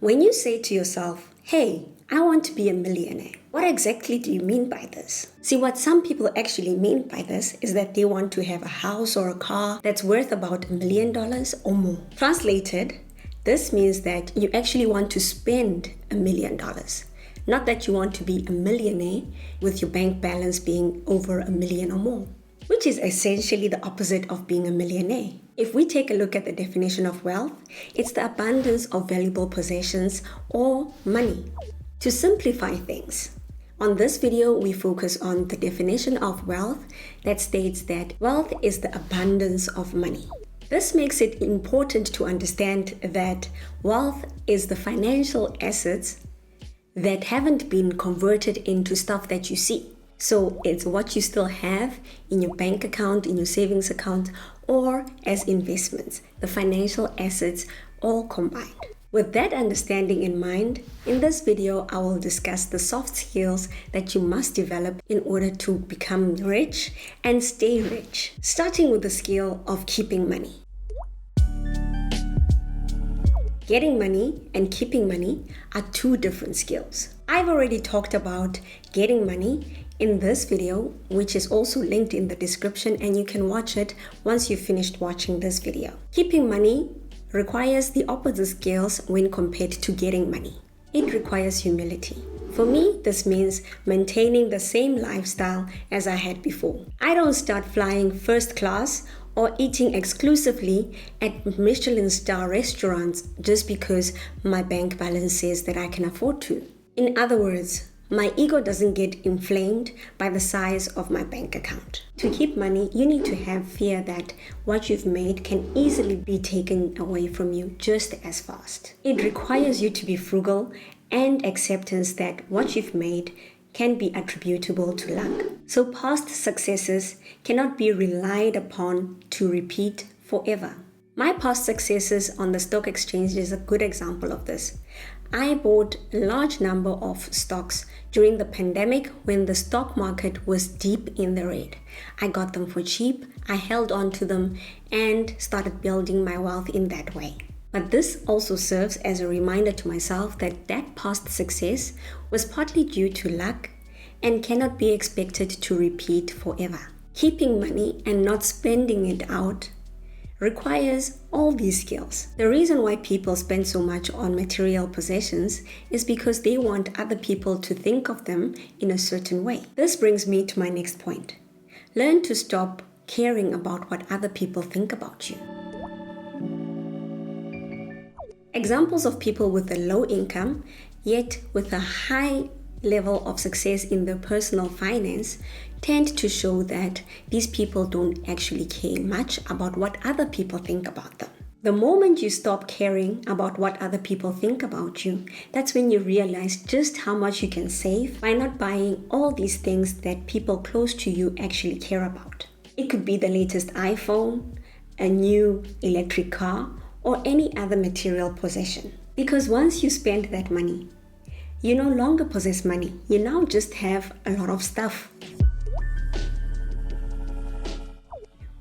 When you say to yourself, hey, I want to be a millionaire, what exactly do you mean by this? See, what some people actually mean by this is that they want to have a house or a car that's worth about $1 million or more. Translated, this means that you actually want to spend $1 million. Not that you want to be a millionaire with your bank balance being over $1 million or more, which is essentially the opposite of being a millionaire. If we take a look at the definition of wealth, it's the abundance of valuable possessions or money. To simplify things, on this video, we focus on the definition of wealth that states that wealth is the abundance of money. This makes it important to understand that wealth is the financial assets that haven't been converted into stuff that you see. So it's what you still have in your bank account, in your savings account, or as investments, the financial assets all combined. With that understanding in mind, in this video, I will discuss the soft skills that you must develop in order to become rich and stay rich, starting with the skill of keeping money. Getting money and keeping money are two different skills. I've already talked about getting money in this video, which is also linked in the description, and you can watch it once you've finished watching this video. Keeping money requires the opposite skills when compared to getting money. It requires humility. For me, this means maintaining the same lifestyle as I had before. I don't start flying first class or eating exclusively at Michelin star restaurants just because my bank balance says that I can afford to. In other words, my ego doesn't get inflamed by the size of my bank account. To keep money, you need to have fear that what you've made can easily be taken away from you just as fast. It requires you to be frugal and acceptance that what you've made can be attributable to luck. So past successes cannot be relied upon to repeat forever. My past successes on the stock exchange is a good example of this. I bought a large number of stocks during the pandemic when the stock market was deep in the red. I got them for cheap, I held on to them and started building my wealth in that way. But this also serves as a reminder to myself that past success was partly due to luck and cannot be expected to repeat forever. Keeping money and not spending it out requires all these skills. The reason why people spend so much on material possessions is because they want other people to think of them in a certain way. This brings me to my next point. Learn to stop caring about what other people think about you. Examples of people with a low income, yet with a high level of success in their personal finance tend to show that these people don't actually care much about what other people think about them. The moment you stop caring about what other people think about you, that's when you realize just how much you can save by not buying all these things that people close to you actually care about. It could be the latest iPhone, a new electric car, or any other material possession. Because once you spend that money, you no longer possess money. You now just have a lot of stuff.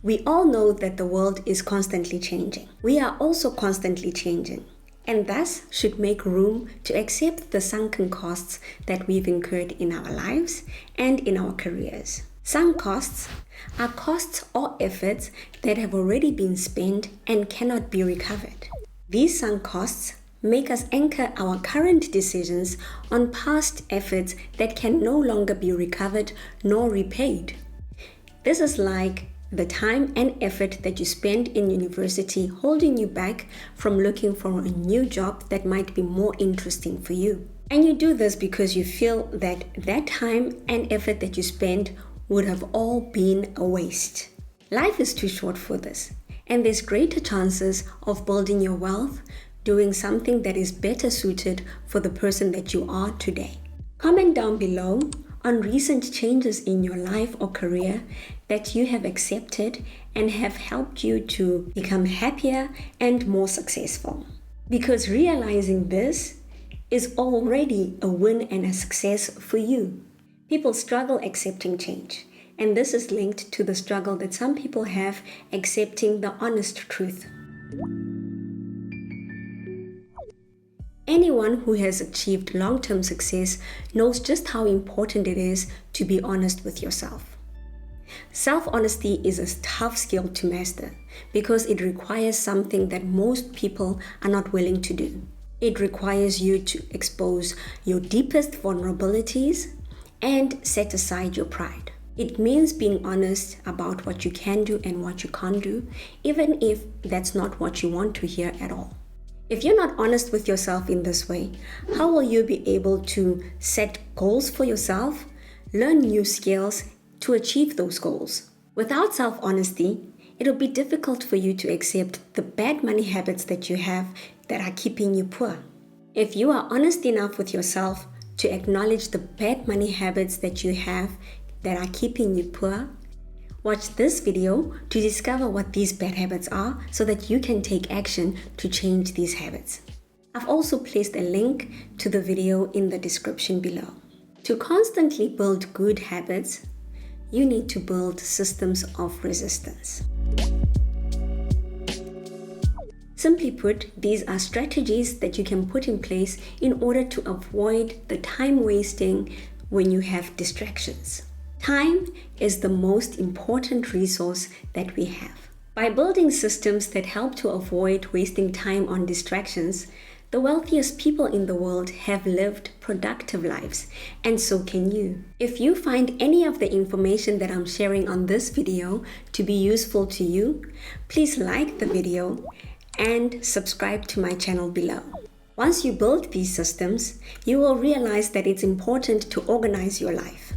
We all know that the world is constantly changing. We are also constantly changing, and thus should make room to accept the sunken costs that we've incurred in our lives and in our careers. Sunk costs are costs or efforts that have already been spent and cannot be recovered. These sunk costs make us anchor our current decisions on past efforts that can no longer be recovered nor repaid. This is like the time and effort that you spend in university holding you back from looking for a new job that might be more interesting for you. And you do this because you feel that time and effort that you spend would have all been a waste. Life is too short for this, and there's greater chances of building your wealth doing something that is better suited for the person that you are today. Comment down below on recent changes in your life or career that you have accepted and have helped you to become happier and more successful. Because realizing this is already a win and a success for you. People struggle accepting change, and this is linked to the struggle that some people have accepting the honest truth. Anyone who has achieved long-term success knows just how important it is to be honest with yourself. Self-honesty is a tough skill to master because it requires something that most people are not willing to do. It requires you to expose your deepest vulnerabilities and set aside your pride. It means being honest about what you can do and what you can't do, even if that's not what you want to hear at all. If you're not honest with yourself in this way, how will you be able to set goals for yourself, learn new skills to achieve those goals? Without self-honesty, it'll be difficult for you to accept the bad money habits that you have that are keeping you poor. If you are honest enough with yourself to acknowledge the bad money habits that you have that are keeping you poor, watch this video to discover what these bad habits are so that you can take action to change these habits. I've also placed a link to the video in the description below. To constantly build good habits, you need to build systems of resistance. Simply put, these are strategies that you can put in place in order to avoid the time wasting when you have distractions. Time is the most important resource that we have. By building systems that help to avoid wasting time on distractions, the wealthiest people in the world have lived productive lives, and so can you. If you find any of the information that I'm sharing on this video to be useful to you, please like the video and subscribe to my channel below. Once you build these systems, you will realize that it's important to organize your life.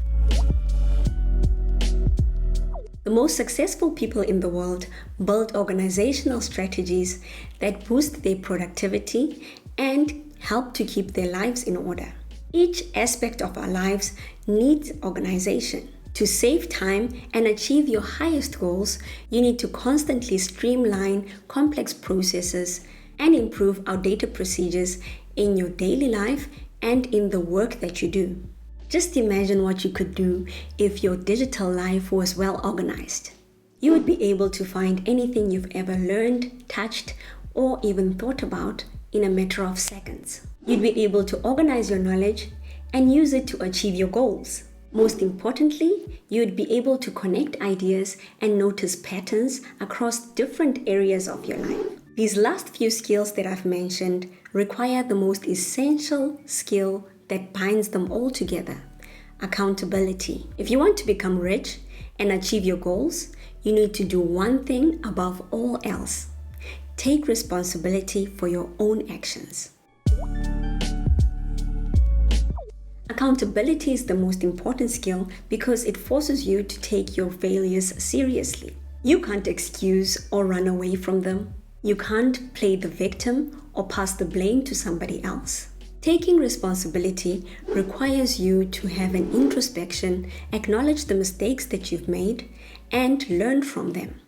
The most successful people in the world build organizational strategies that boost their productivity and help to keep their lives in order. Each aspect of our lives needs organization. To save time and achieve your highest goals, you need to constantly streamline complex processes and improve outdated procedures in your daily life and in the work that you do. Just imagine what you could do if your digital life was well organized. You would be able to find anything you've ever learned, touched, or even thought about in a matter of seconds. You'd be able to organize your knowledge and use it to achieve your goals. Most importantly, you'd be able to connect ideas and notice patterns across different areas of your life. These last few skills that I've mentioned require the most essential skill that binds them all together: accountability. If you want to become rich and achieve your goals, you need to do one thing above all else: take responsibility for your own actions. Accountability is the most important skill because it forces you to take your failures seriously. You can't excuse or run away from them. You can't play the victim or pass the blame to somebody else. Taking responsibility requires you to have an introspection, acknowledge the mistakes that you've made, and learn from them.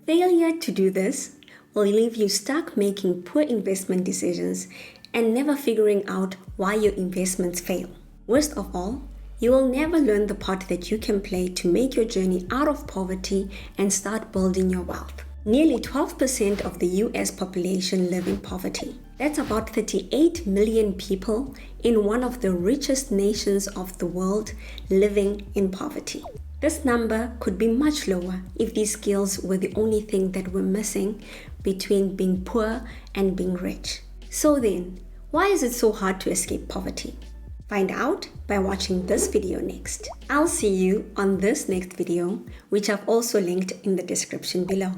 Failure to do this will leave you stuck making poor investment decisions and never figuring out why your investments fail. Worst of all, you will never learn the part that you can play to make your journey out of poverty and start building your wealth. Nearly 12% of the US population live in poverty. That's about 38 million people in one of the richest nations of the world living in poverty. This number could be much lower if these skills were the only thing that were missing between being poor and being rich. So then, why is it so hard to escape poverty? Find out by watching this video next. I'll see you on this next video, which I've also linked in the description below.